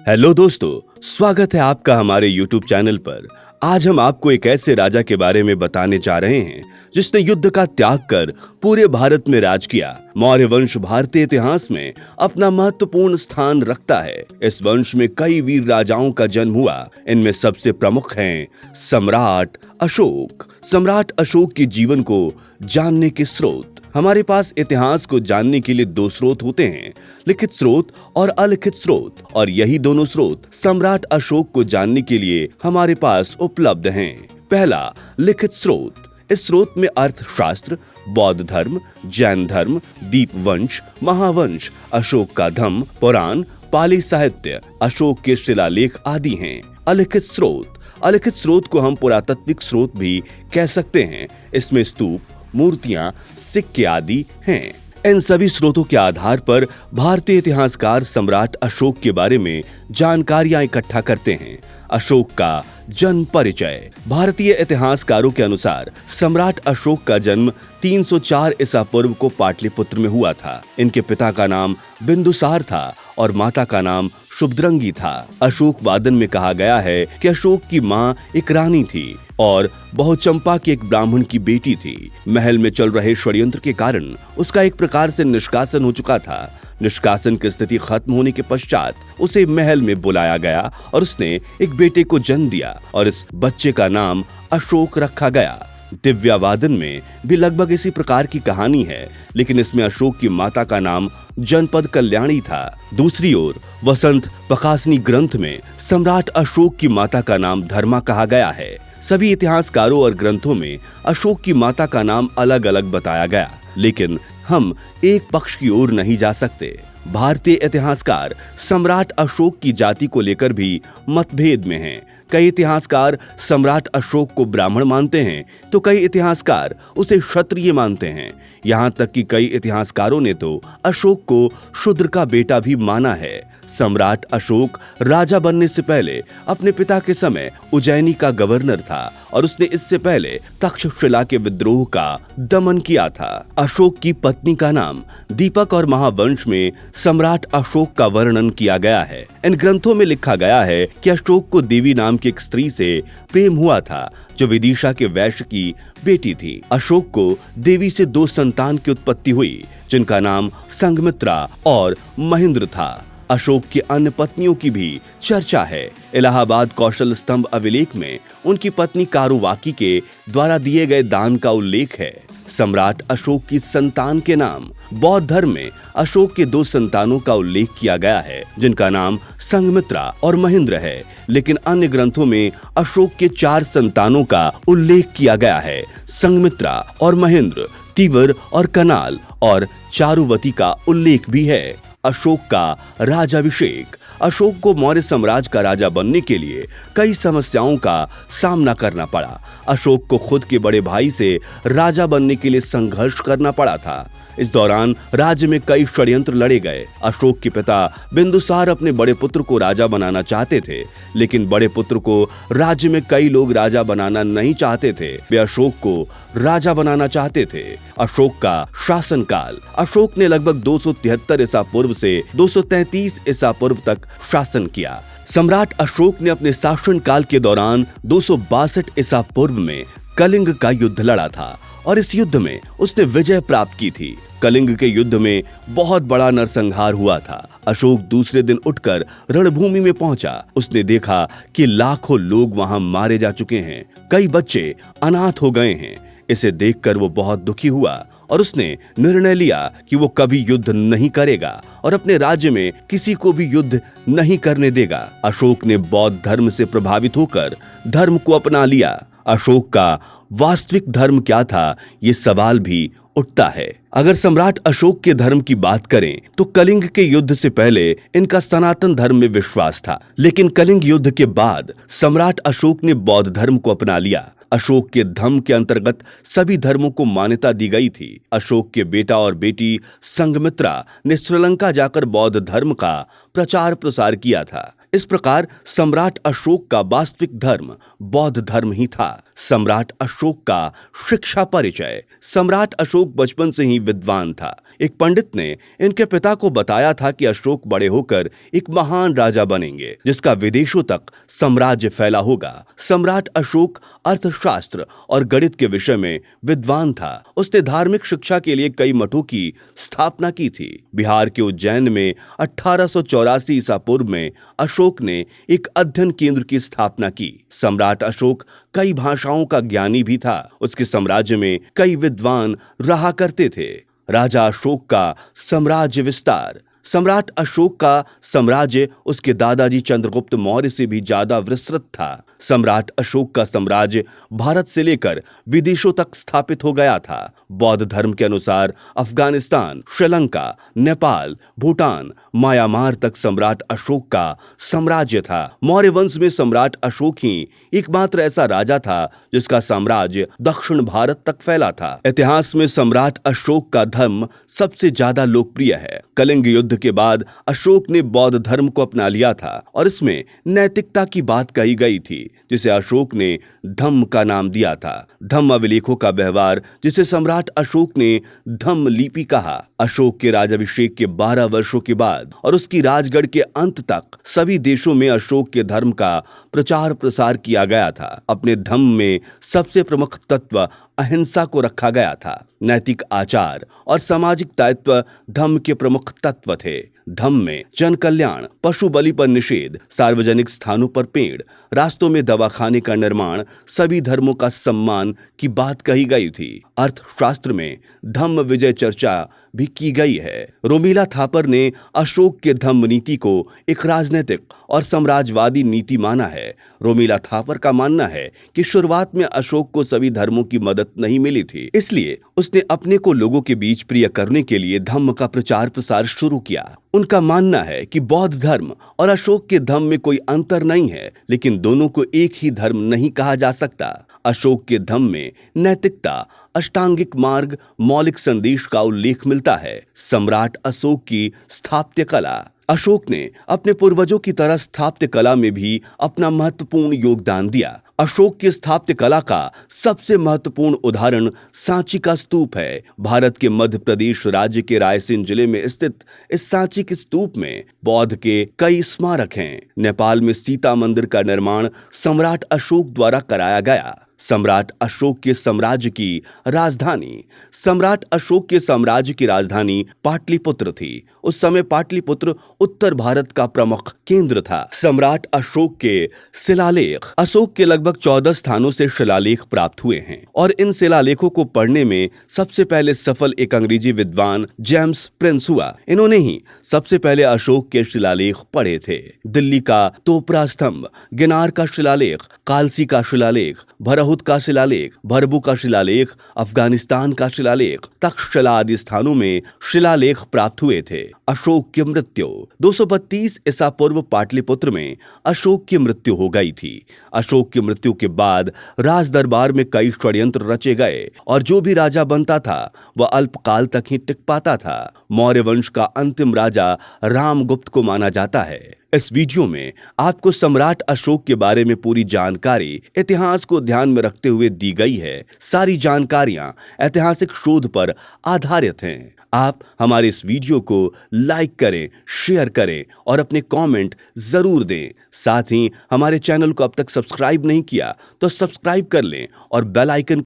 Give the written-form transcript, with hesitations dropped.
Hello दोस्तों, स्वागत है आपका हमारे YouTube चैनल पर। आज हम आपको एक ऐसे राजा के बारे में बताने जा रहे हैं जिसने युद्ध का त्याग कर पूरे भारत में राज किया। मौर्य वंश भारतीय इतिहास में अपना महत्वपूर्ण स्थान रखता है। इस वंश में कई वीर राजाओं का जन्म हुआ। इनमें सबसे प्रमुख हैं सम्राट अशोक। सम्राट अशोक के जीवन को जानने के स्रोत। हमारे पास इतिहास को जानने के लिए दो स्रोत होते हैं, लिखित स्रोत और अलिखित स्रोत, और यही दोनों स्रोत सम्राट अशोक को जानने के लिए हमारे पास उपलब्ध हैं। पहला, लिखित स्रोत। इस स्रोत में अर्थशास्त्र, बौद्ध धर्म, जैन धर्म, दीपवंश, महावंश, अशोक का धम्म, पुराण, पाली साहित्य, अशोक के शिलालेख आदि हैं। अलिखित स्रोत। अलिखित स्रोत को हम पुरातात्विक स्रोत भी कह सकते हैं। इसमें स्तूप, मूर्तियां, सिक्के आदि हैं। इन सभी स्रोतों के आधार पर भारतीय इतिहासकार सम्राट अशोक के बारे में जानकारियां इकट्ठा करते हैं। अशोक का जन्म परिचय। भारतीय इतिहासकारों के अनुसार सम्राट अशोक का जन्म 304 ईसा पूर्व को पाटलिपुत्र में हुआ था। इनके पिता का नाम बिंदुसार था और माता का नाम शुभद्रंगी था। अशोक वादन में कहा गया है कि अशोक की मां एक रानी थी और बहुचंपा के एक ब्राह्मण की बेटी थी। महल में चल रहे षड्यंत्र के कारण उसका एक प्रकार से निष्कासन हो चुका था। निष्कासन की स्थिति खत्म होने के पश्चात उसे महल में बुलाया गया और उसने एक बेटे को जन्म दिया और इस बच्चे का नाम अशोक रखा गया। दिव्यावादन में भी लगभग इसी प्रकार की कहानी है, लेकिन इसमें अशोक की माता का नाम जनपद कल्याणी था। दूसरी ओर वसंत पकासनी ग्रंथ में सम्राट अशोक की माता का नाम धर्मा कहा गया है। सभी इतिहासकारों और ग्रंथों में अशोक की माता का नाम अलग अलग बताया गया, लेकिन हम एक पक्ष की ओर नहीं जा सकते। भारतीय इतिहासकार सम्राट अशोक की जाति को लेकर भी मतभेद में हैं। कई इतिहासकार सम्राट अशोक को ब्राह्मण मानते हैं तो कई इतिहासकार उसे क्षत्रिय मानते हैं। यहाँ तक कि कई इतिहासकारों ने तो अशोक को शूद्र का बेटा भी माना है। सम्राट अशोक राजा बनने से पहले अपने पिता के समय उज्जैनी का गवर्नर था और उसने इससे पहले तक्षशिला के विद्रोह का दमन किया था। अशोक की पत्नी का नाम दीपक और महावंश में सम्राट अशोक का वर्णन किया गया है। इन ग्रंथों में लिखा गया है कि अशोक को देवी नाम की एक स्त्री से प्रेम हुआ था जो विदिशा के वैश्य की बेटी थी। अशोक को देवी से दो संतान की उत्पत्ति हुई जिनका नाम संघमित्रा और महेंद्र था। अशोक की अन्य पत्नियों की भी चर्चा है। इलाहाबाद कौशल स्तंभ अभिलेख में उनकी पत्नी कारुवाकी के द्वारा दिए गए दान का उल्लेख है। सम्राट अशोक की संतान के नाम। बौद्ध धर्म में अशोक के दो संतानों का उल्लेख किया गया है जिनका नाम संघमित्रा और महेंद्र है, लेकिन अन्य ग्रंथों में अशोक के 4 संतानों का उल्लेख किया गया है। संघमित्रा और महेंद्र, तिवर और कनाल और चारुवती का उल्लेख भी है। अशोक का राजाभिषेक। अशोक को मौर्य साम्राज्य का राजा बनने के लिए कई समस्याओं का सामना करना पड़ा। अशोक को खुद के बड़े भाई से राजा बनने के लिए संघर्ष करना पड़ा था। इस दौरान राज्य में कई षड्यंत्र लड़े गए। अशोक के पिता बिंदुसार अपने बड़े पुत्र को राजा बनाना चाहते थे, लेकिन बड़े पुत्र को राज्य में कई लोग राजा बनाना नहीं चाहते थे। वे अशोक को राजा बनाना चाहते थे। अशोक का शासनकाल। अशोक ने लगभग 273 ईसा पूर्व से 233 ईसा पूर्व तक शासन किया। सम्राट अशोक ने अपने शासनकाल के दौरान 262 ईसा पूर्व में कलिंग का युद्ध लड़ा था और इस युद्ध में उसने विजय प्राप्त की थी। कलिंग के युद्ध में बहुत बड़ा नरसंहार हुआ था। अशोक दूसरे दिन उठकर रणभूमि में पहुंचा। उसने देखा कि लाखों लोग वहां मारे जा चुके हैं, कई बच्चे अनाथ हो गए हैं। इसे देखकर वो बहुत दुखी हुआ और उसने निर्णय लिया कि वो कभी युद्ध नहीं करेगा और अपने राज्य में किसी को भी युद्ध नहीं करने देगा। अशोक ने बौद्ध धर्म से प्रभावित होकर धर्म को अपना लिया। अशोक का वास्तविक धर्म क्या था, ये सवाल भी उठता है। अगर सम्राट अशोक के धर्म की बात करें तो कलिंग के युद्ध से पहले इनका सनातन धर्म में विश्वास था, लेकिन कलिंग युद्ध के बाद सम्राट अशोक ने बौद्ध धर्म को अपना लिया। अशोक के धम्म के अंतर्गत सभी धर्मों को मान्यता दी गई थी। अशोक के बेटा और बेटी संघमित्रा ने श्रीलंका जाकर बौद्ध धर्म का प्रचार प्रसार किया था। इस प्रकार सम्राट अशोक का वास्तविक धर्म बौद्ध धर्म ही था। सम्राट अशोक का शिक्षा परिचय। सम्राट अशोक बचपन से ही विद्वान था। एक पंडित ने इनके पिता को बताया था कि अशोक बड़े होकर एक महान राजा बनेंगे जिसका विदेशों तक साम्राज्य फैला होगा। सम्राट अशोक अर्थशास्त्र और गणित के विषय में विद्वान था। उसने धार्मिक शिक्षा के लिए कई मठों की स्थापना की थी। बिहार के उज्जैन में 1884 ईसा पूर्व में अशोक ने एक अध्ययन केंद्र की स्थापना की। सम्राट अशोक कई भाषाओं का ज्ञानी भी था। उसके साम्राज्य में कई विद्वान रहा करते थे। राजा अशोक का साम्राज्य विस्तार। सम्राट अशोक का साम्राज्य उसके दादाजी चंद्रगुप्त मौर्य से भी ज्यादा विस्तृत था। सम्राट अशोक का साम्राज्य भारत से लेकर विदेशों तक स्थापित हो गया था। बौद्ध धर्म के अनुसार अफगानिस्तान, श्रीलंका, नेपाल, भूटान, म्यांमार तक सम्राट अशोक का साम्राज्य था। मौर्य वंश में सम्राट अशोक ही एकमात्र ऐसा राजा था जिसका साम्राज्य दक्षिण भारत तक फैला था। इतिहास में सम्राट अशोक का धर्म सबसे ज्यादा लोकप्रिय है। कलिंग युद्ध के बाद अशोक ने बौद्ध धर्म को अपना लिया था और इसमें नैतिकता की बात कही गई थी, जिसे अशोक ने धम्म का नाम दिया था। धम्म अभिलेखों का व्यवहार, जिसे सम्राट अशोक ने धम्म लिपि कहा। अशोक के राजाभिषेक के 12 वर्षों के बाद और उसकी राजगढ़ के अंत तक सभी देशों में अशोक के धर्म का प्रचार प्रसार किया गया था। अपने धम्म में सबसे प्रमुख तत्व अहिंसा को रखा गया था। नैतिक आचार और सामाजिक दायित्व धम्म के प्रमुख तत्व थे। धम्म में जन कल्याण, पशु बलि पर निषेध, सार्वजनिक स्थानों पर पेड़, रास्तों में दवाखाने का निर्माण, सभी धर्मों का सम्मान की बात कही गई थी। अर्थशास्त्र में धम्म विजय चर्चा भी की गई है। रोमिला थापर ने अशोक के धम्म नीति को एक राजनीतिक और साम्राज्यवादी नीति माना है। रोमिला थापर का मानना है कि शुरुआत में अशोक को सभी धर्मों की मदद नहीं मिली थी, इसलिए उसने अपने को लोगों के बीच प्रिय करने के लिए धम्म का प्रचार प्रसार शुरू किया। उनका मानना है कि बौद्ध धर्म और अशोक के धम्म में कोई अंतर नहीं है, लेकिन दोनों को एक ही धर्म नहीं कहा जा सकता। अशोक के धम्म में नैतिकता, अष्टांगिक मार्ग, मौलिक संदेश का उल्लेख मिलता है। सम्राट अशोक की स्थापत्य कला। अशोक ने अपने पूर्वजों की तरह स्थापत्य कला में भी अपना महत्वपूर्ण योगदान दिया। अशोक की स्थापत्य कला का सबसे महत्वपूर्ण उदाहरण सांची का स्तूप है। भारत के मध्य प्रदेश राज्य के रायसेन जिले में स्थित इस सांची के स्तूप में बौद्ध के कई स्मारक हैं। नेपाल में सीता मंदिर का निर्माण सम्राट अशोक द्वारा कराया गया। सम्राट अशोक के साम्राज्य की राजधानी। सम्राट अशोक के साम्राज्य की राजधानी पाटलिपुत्र थी। उस समय पाटलिपुत्र उत्तर भारत का प्रमुख केंद्र था। सम्राट अशोक के शिलालेख। अशोक के लगभग 14 स्थानों से शिलालेख प्राप्त हुए हैं और इन शिलालेखों को पढ़ने में सबसे पहले सफल एक अंग्रेजी विद्वान जेम्स प्रिंस हुआ। इन्होंने ही सबसे पहले अशोक के शिलालेख पढ़े थे। दिल्ली का तोपरा स्तंभ, गिनार का शिलालेख, कालसी का शिलालेख, भरहुत का शिलालेख, भरबू का शिलालेख, अफगानिस्तान का शिलालेख, तक्षशिला आदि स्थानों में शिलालेख प्राप्त हुए थे। अशोक की मृत्यु। 232 ईसा पूर्व पाटलिपुत्र में अशोक की मृत्यु हो गई थी। अशोक की मृत्यु के बाद राज दरबार में कई षड्यंत्र रचे गए और जो भी राजा बनता था वह अल्पकाल तक ही टिक पाता था। मौर्य वंश का अंतिम राजा रामगुप्त को माना जाता है। इस वीडियो में आपको सम्राट अशोक के बारे में पूरी जानकारी इतिहास को ध्यान में रखते हुए दी गई है। सारी जानकारियां ऐतिहासिक शोध पर आधारित हैं। आप हमारे इस वीडियो को लाइक करें, शेयर करें और अपने कमेंट जरूर दें। साथ ही हमारे चैनल को अब तक सब्सक्राइब नहीं किया तो सब्सक्राइब कर लें और बेल आइकन